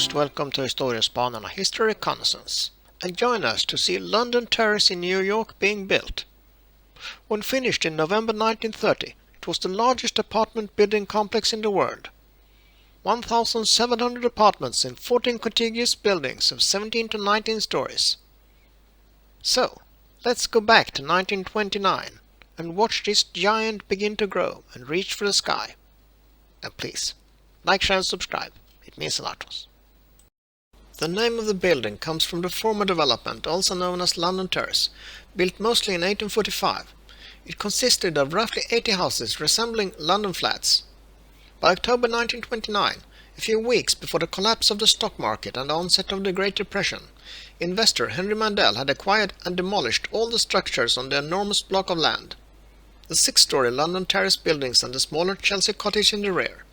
most welcome to Historiespanerna History Reconnaissance, and join us to see London Terrace in New York being built. When finished in November 1930, it was the largest apartment building complex in the world. 1,700 apartments in 14 contiguous buildings of 17 to 19 stories. So, let's go back to 1929 and watch this giant begin to grow and reach for the sky. And please, like, share and subscribe. It means a lot to us. The name of the building comes from the former development, also known as London Terrace, built mostly in 1845. It consisted of roughly 80 houses resembling London flats. By October 1929, a few weeks before the collapse of the stock market and the onset of the Great Depression, investor Henry Mandel had acquired and demolished all the structures on the enormous block of land. The 6-story London Terrace buildings and the smaller Chelsea cottage in the rear.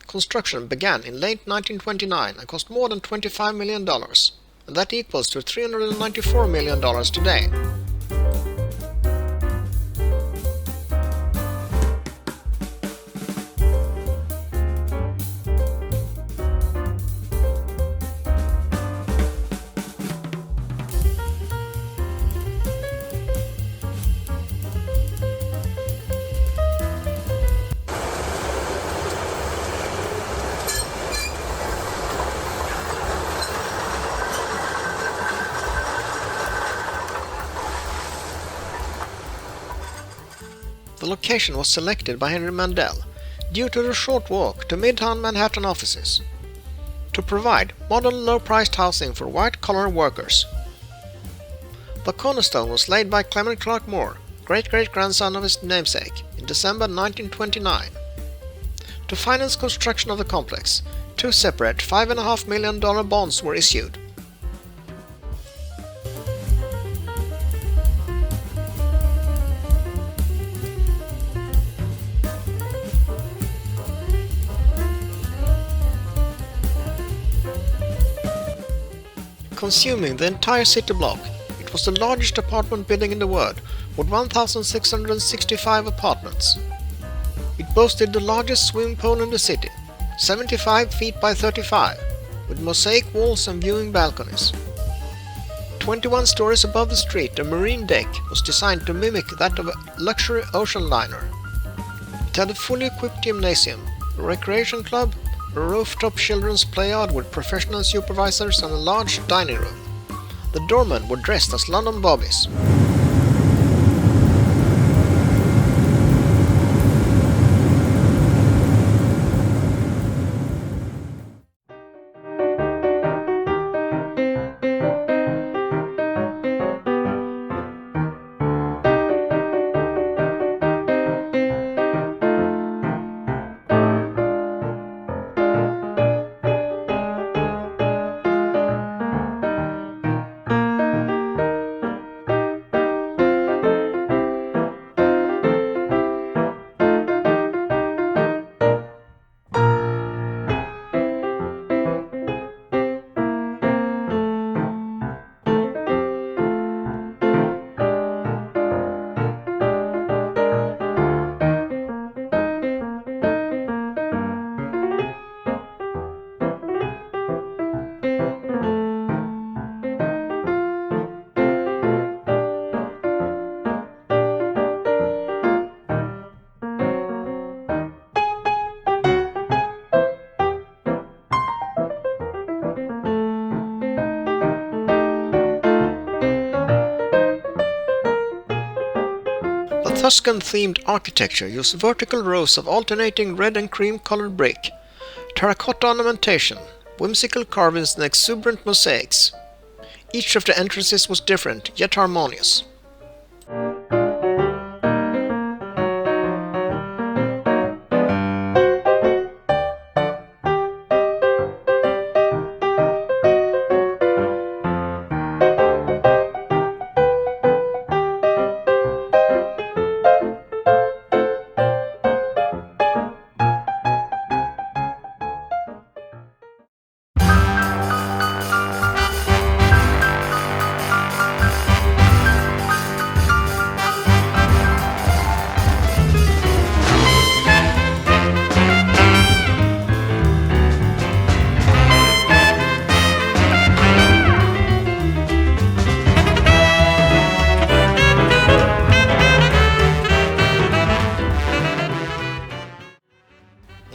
Construction began in late 1929 and cost more than $25 million, and that equals to $394 million today. The location was selected by Henry Mandel due to the short walk to Midtown Manhattan offices, to provide modern low-priced housing for white-collar workers. The cornerstone was laid by Clement Clark Moore, great-great-grandson of his namesake, in December 1929. To finance construction of the complex, 2 separate $5.5 million bonds were issued. Consuming the entire city block, it was the largest apartment building in the world, with 1,665 apartments. It boasted the largest swimming pool in the city, 75 feet by 35, with mosaic walls and viewing balconies. 21 stories above the street, a marine deck was designed to mimic that of a luxury ocean liner. It had a fully equipped gymnasium, a recreation club, a rooftop children's playground with professional supervisors and a large dining room. The doormen were dressed as London bobbies. The Tuscan-themed architecture used vertical rows of alternating red and cream-colored brick, terracotta ornamentation, whimsical carvings and exuberant mosaics. Each of the entrances was different, yet harmonious.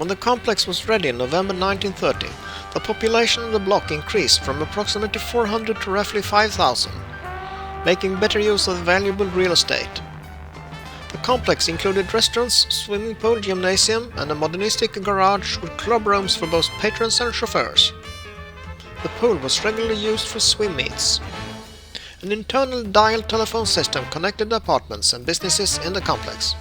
When the complex was ready in November 1930, the population of the block increased from approximately 400 to roughly 5,000, making better use of the valuable real estate. The complex included restaurants, swimming pool, gymnasium, and a modernistic garage with club rooms for both patrons and chauffeurs. The pool was regularly used for swim meets. An internal dial telephone system connected the apartments and businesses in the complex.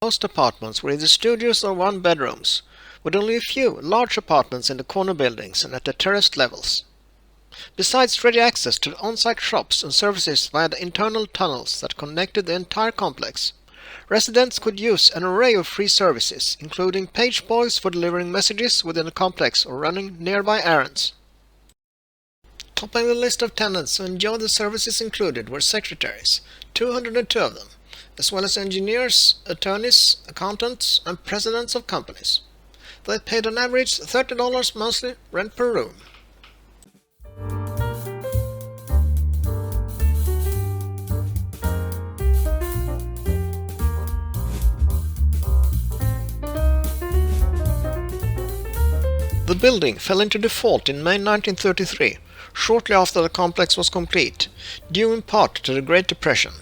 Most apartments were either studios or one-bedrooms, with only a few large apartments in the corner buildings and at the terraced levels. Besides ready access to the on-site shops and services via the internal tunnels that connected the entire complex, residents could use an array of free services, including page boys for delivering messages within the complex or running nearby errands. Topping the list of tenants who enjoyed the services included were secretaries, 202 of them, as well as engineers, attorneys, accountants, and presidents of companies. They paid on average $30 monthly rent per room. The building fell into default in May 1933, shortly after the complex was complete, due in part to the Great Depression.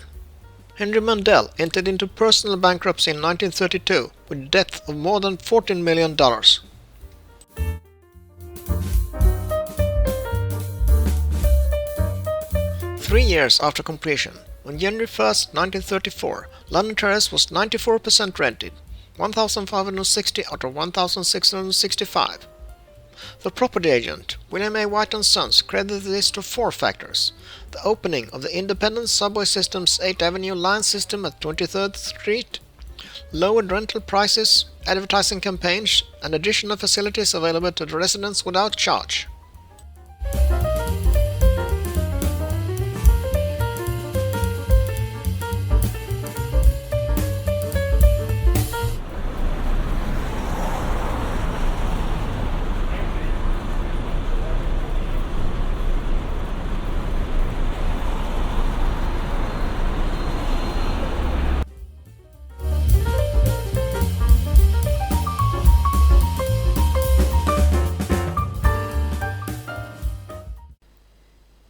Henry Mandel entered into personal bankruptcy in 1932 with debt of more than $14 million. 3 years after completion, on January 1, 1934, London Terrace was 94% rented, 1,560 out of 1,665. The property agent, William A. White & Sons, credited this to 4 factors: the opening of the independent subway system's 8th Avenue line system at 23rd Street, lowered rental prices, advertising campaigns, and additional facilities available to the residents without charge.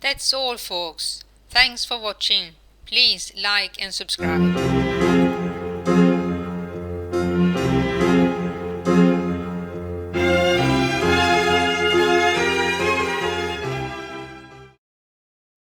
That's all, folks. Thanks for watching. Please like and subscribe.